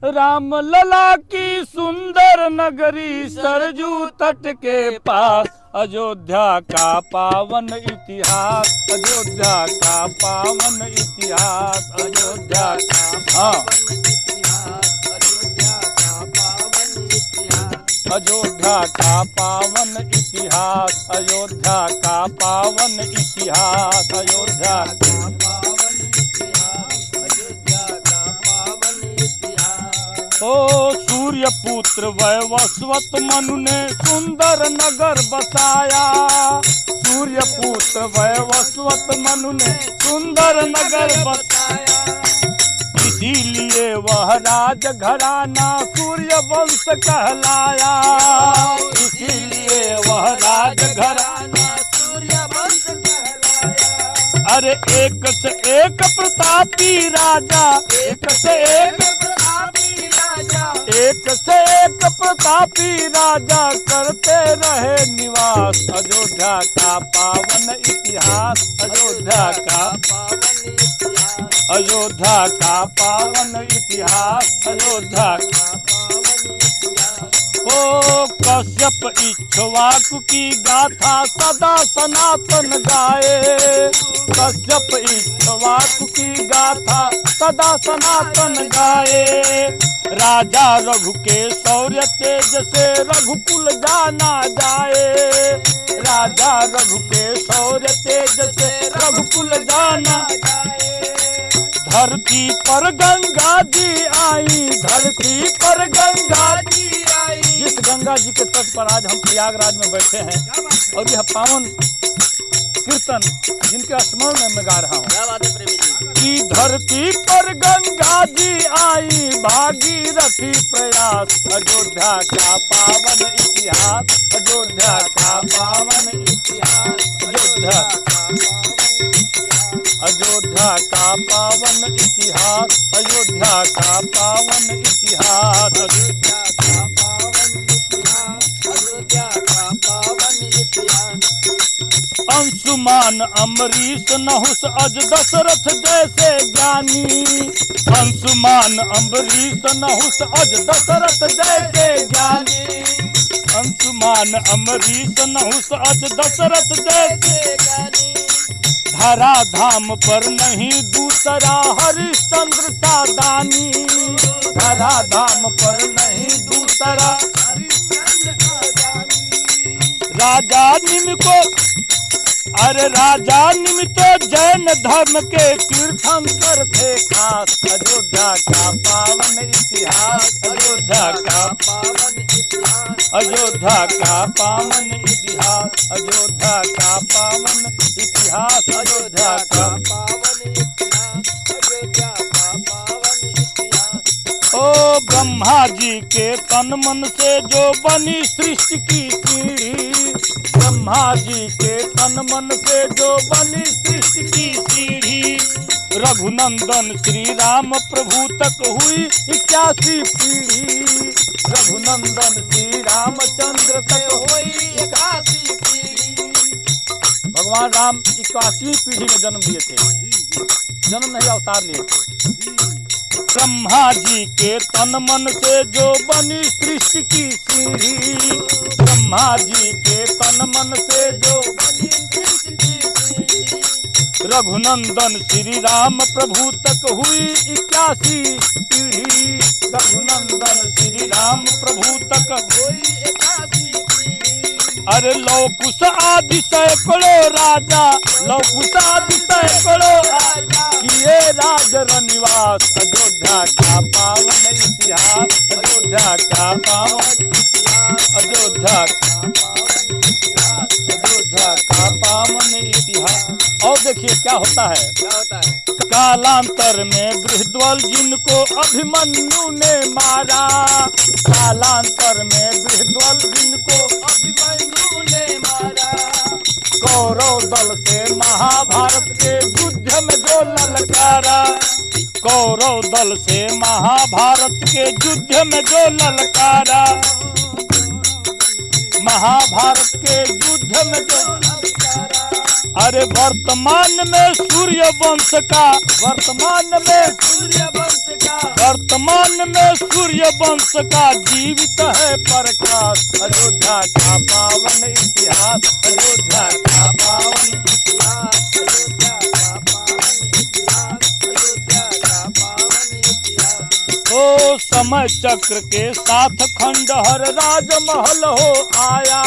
राम लला की सुंदर नगरी सरजू तट के पास, अयोध्या का पावन इतिहास, अयोध्या का पावन इतिहास, अयोध्या का अयोध्या का पावन इतिहास, अयोध्या का पावन इतिहास, अयोध्या का ओ सूर्य पुत्र वैवस्वत मनु ने सुंदर नगर बसाया, सूर्य पुत्र वैवस्वत मनु ने सुंदर नगर बसाया, इसीलिए वह राज घराना सूर्य वंश कहलाया, इसीलिए वह राज घराना सूर्य वंश कहलाया। अरे एक से एक प्रतापी राजा, एक से एक एक से एक प्रतापी राजा करते रहे निवास, अयोध्या का पावन इतिहास, अयोध्या का पावन इतिहास, अयोध्या का पावन इतिहास, अयोध्या का पावन इतिहास। ओ कश्यप इक्ष्वाकु की गाथा सदा सनातन गाए, कश्यप इक्ष्वाकु की गाथा सदा सनातन गाए, राजा रघु के शौर्य तेज से रघुकुल जाना जाए, राजा रघु के शौर्य तेज से रघुकुल जाना जाए। धरती पर गंगा जी आई, धरती पर गंगा जी आई, जिस गंगा जी के तट पर आज हम प्रयागराज में बैठे हैं और यह पावन कीर्तन जिनके स्मरण में मैं गा रहा हूँ कि धरती पर गंगा जी आई, भागीरथी प्रयास, अयोध्या का पावन इतिहास, अयोध्या का पावन इतिहास, अयोध्या अयोध्या का पावन इतिहास, अयोध्या का पावन इतिहास, अयोध्या का पावन इतिहास, अयोध्या का पावन इतिहास। अंशुमान अम्बरीश नहुष अज दशरथ जैसे ज्ञानी, अंशुमान अम्बरीश नहुष अज दशरथ जैसे ज्ञानी, अंशुमान अम्बरीश नहुष अज दशरथ जैसे ज्ञानी, धरा धाम पर नहीं दूसरा हरिश्चंद्र सा दानी, धरा धाम पर नहीं दूसरा हरिश्चंद्र सा दानी। राजा निम को अरे राजा निमित्त जैन धर्म के तीर्थंकर थे खास, अयोध्या का पावन इतिहास, अयोध्या का पावन इतिहास, अयोध्या का पावन इतिहास, अयोध्या का पावन इतिहास, अयोध्या का पावन इतिहास, अयोध्या का पावन इतिहास। ओ ब्रह्मा जी के तन मन से जो बनी सृष्टि की सीढ़ी, ब्रह्मा जी के तन मन से जो बनी सृष्टि की सीढ़ी, रघुनंदन श्री राम प्रभु तक हुई 81 पीढ़ी, रघुनंदन श्री रामचंद्र तक हुई 81 पीढ़ी। भगवान राम 81वीं पीढ़ी में जन्म लिए थे, जन्म नहीं अवतार लिए थे। ब्रह्मा जी के तन मन से जो बनी सृष्टि की सीढ़ी, ब्रह्मा जी के तन मन से जो बनी सृष्टि की सीढ़ी, रघुनंदन श्री राम प्रभु तक हुई 81 पीढ़ी, रघुनंदन श्री राम प्रभु तक हुई 81 पीढ़ी। अरे लौकुश आदि सैकड़ों राजा, लौकुश आदि सैकड़ों राजा किए राज रनिवास, अयोध्या का पावन इतिहास, अयोध्या का पावन इतिहास, अयोध्या का पावन इतिहास, अयोध्या का पावन इतिहास। और देखिए क्या होता है, क्या होता है। कालांतर में बृहद्वल जिनको अभिमन्यु ने मारा, कालांतर में बृहद्वल जिनको अभिमन्यु ने मारा, कौरव दल से महाभारत के युद्ध में जो ललकारा, कौरव दल से महाभारत के युद्ध में जो ललकारा, महाभारत के युद्ध में जो ललकारा, अरे वर्तमान में सूर्य वंश का, वर्तमान में सूर्य वंश का जीवित है प्रकाश। अयोध्या का पावन इतिहास, अयोध्या का पावन इतिहास, अयोध्या का पावन इतिहास, अयोध्या का पावन इतिहास। ओ समय चक्र के साथ खंडहर राजमहल हो आया,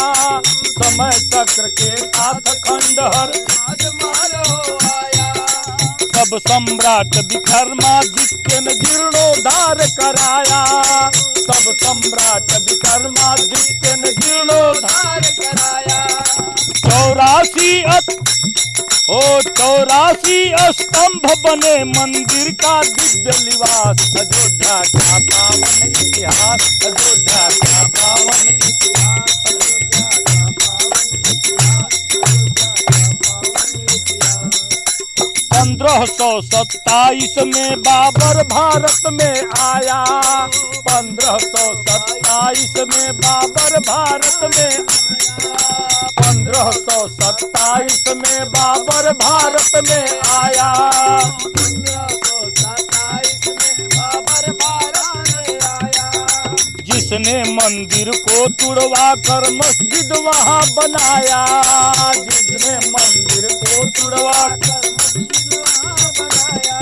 समय चक्र के साथ खंडहर राजमहल हो आया। तब सम्राट विक्रमादित्य ने जीर्णोद्धार कराया, तब सम्राट विक्रमादित्य ने जीर्णोद्धार कराया। 84 स्तंभ बने मंदिर का दिव्य निवास। अयोध्या का पावन इतिहास, अयोध्या का पावन इतिहास, अयोध्या का पावन इतिहास, अयोध्या का पावन इतिहास। 1527 में बाबर भारत में आया, 1527 में बाबर भारत में आया, 1527 में बाबर भारत में आया, 1527 में बाबर भारत में आया। जिसने मंदिर को तुड़वा कर मस्जिद वहाँ बनाया, जिसने मंदिर को तुड़वा कर मस्जिद वहाँ बनाया।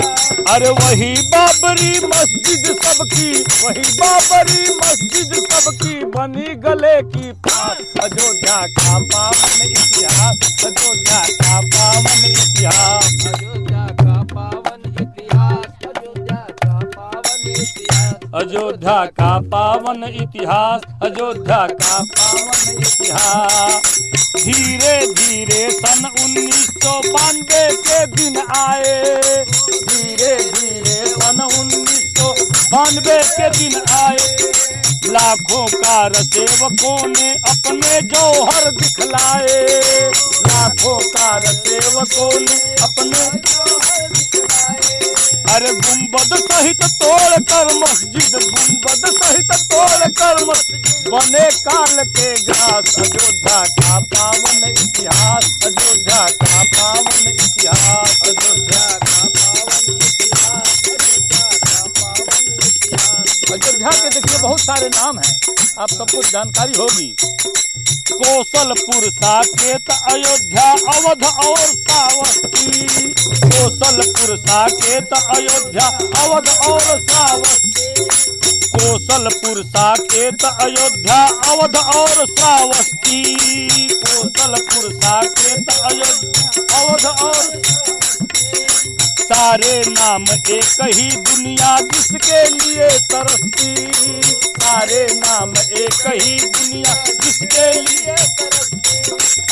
अरे वही बाबरी मस्जिद सबकी, वही बाबरी मस्जिद सबकी बनी गले की फांस। अयोध्या का पावन इतिहास, अयोध्या का पावन इतिहास, अयोध्या का पावन इतिहास, अयोध्या का पावन इतिहास, अयोध्या का पावन इतिहास, अयोध्या का पावन इतिहास। धीरे धीरे सन 1992 के दिन आए, धीरे धीरे सन 1992 के दिन आए। लाखों कार सेवकों ने अपने जौहर दिखलाए, लाखों कार सेवकों ने अपने जौहर दिखलाए। अरे गुंबद सहित तोड़ कर मस्जिद, गुंबद सहित तोड़ कर मस्जिद बने काल के ग्रास। अयोध्या का पावन इतिहास, अयोध्या का पावन इतिहास, अयोध्या का पावन इतिहास, अयोध्या का पावन इतिहास। अयोध्या के देखिए बहुत सारे नाम हैं, आप सबको जानकारी होगी। कौशलपुर, साकेत, अयोध्या, अवध और सावस्ती। कौशलपुर, साकेत, अयोध्या, अवध और सावस्ती। कौशलपुर, साकेत, अयोध्या, अवध और श्रावस्ती। कौशलपुर, साकेत, अयोध्या, अवध और सारे नाम एक ही दुनिया जिसके लिए तरसती, सारे नाम एक ही दुनिया जिसके लिए तरसती।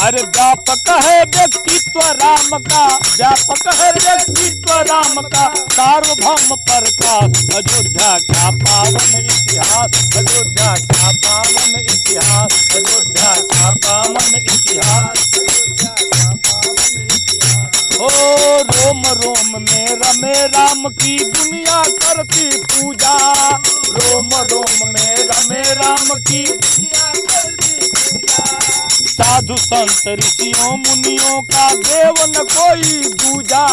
अरे व्यापक है व्यक्तित्व राम का, व्यापक है व्यक्तित्व राम का, सार्वभौम प्रकाश। अयोध्या का पावन इतिहास, अयोध्या का पावन इतिहास, अयोध्या का पावन इतिहास, अयोध्या का पावन इतिहास। ओ रोम रोम में रमे राम की दुनिया करती पूजा, रोम रोम में रमे राम की दुनिया करती पूजा। साधु संत ऋषियों मुनियों का देव न कोई दूजा,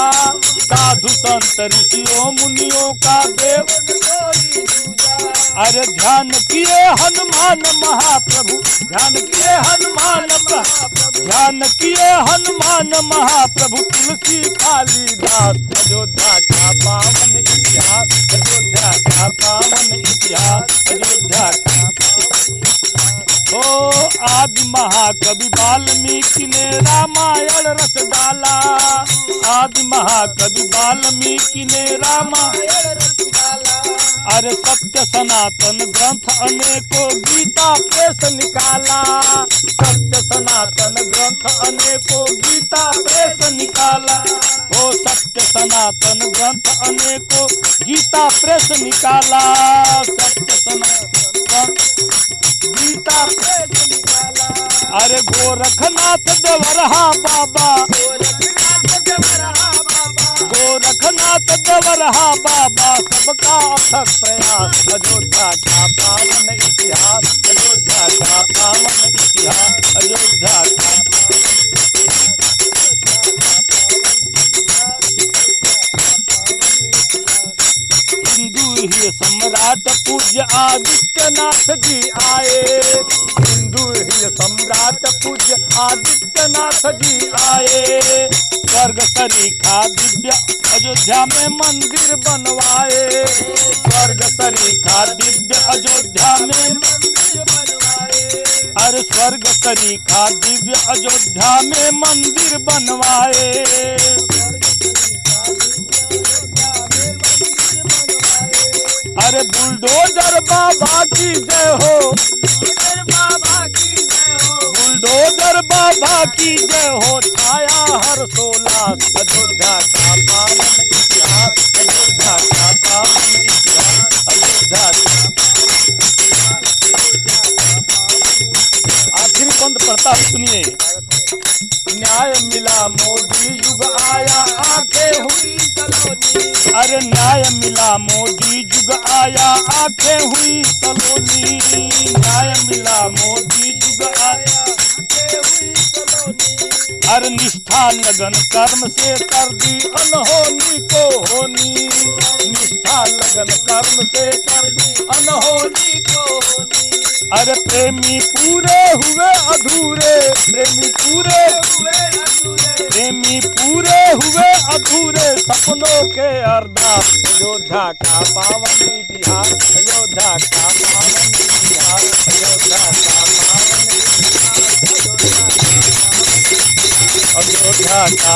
साधु संत ऋषियों मुनियों का देव न कोई दूजा। अरे ध्यान किए हनुमान महाप्रभु, ध्यान किए हनुमान महाप्रभु, ध्यान किए हनुमान महाप्रभु तुलसी कालिदास। अयोध्या का पावन इतिहास, अयोध्या का पावन इतिहास, अयोध्या का पावन इतिहास। ओ आदि महाकवि वाल्मीकि ने रामायण रच डाला, आदि महाकवि वाल्मीकि ने रामायण रच डाला। अरे सत्य सनातन ग्रंथ अनेकों गीता प्रेस निकाला, सत्य सनातन ग्रंथ अनेकों गीता प्रेस निकाला। ओ सत्य सनातन ग्रंथ अनेकों गीता प्रेस निकाला, सत्य सनातन ग्रंथ गीता प्रेस निकाला। अरे गोरखनाथ देवरहा बाबा, गोरखनाथ देवरहा बाबा, गोरखनाथ देवरहा बाबा सबका अथक प्रयास। अयोध्या का पावन इतिहास, अयोध्या का पावन इतिहास, अयोध्या का पावन इतिहास। आदित्यनाथ जी आए, हिंदू ही सम्राट पूज्य आदित्यनाथ जी आए। स्वर्ग सरीखा दिव्य अयोध्या में मंदिर बनवाए, स्वर्ग सरीखा दिव्य अयोध्या में मंदिर बनवाए। अरे स्वर्ग सरीखा दिव्य अयोध्या में मंदिर बनवाए। अरे बुलडोजर बाबा की जय हो, बाबा की जय हो, बुलडोजर बाबा की जय हो। छाया हर्षोल्लास अयोध्या का पावन इतिहास, अयोध्या का पावन इतिहास, अयोध्या का। आखिरी पंद पढ़ता सुनिए। न्याय मिला मोदी युग आया आंखें हुई सलोनी, अरे न्याय मिला मोदी युग आया आंखें हुई सलोनी, न्याय मिला मोदी युग आया आंखें हुई सलोनी। अरे निष्ठा लगन कर्म से कर दी अनहोनी को होनी, निष्ठा लगन कर्म से कर दी अनहोनी को होनी। अरे प्रेमी पूरे हुए अधूरे, प्रेमी पूरे हुए अधूरे, प्रेमी पूरे हुए अधूरे सपनों के अरदास। अयोध्या का पावन इतिहास, अयोध्या का पावन इतिहास, अयोध्या का पावन इतिहास, अयोध्या का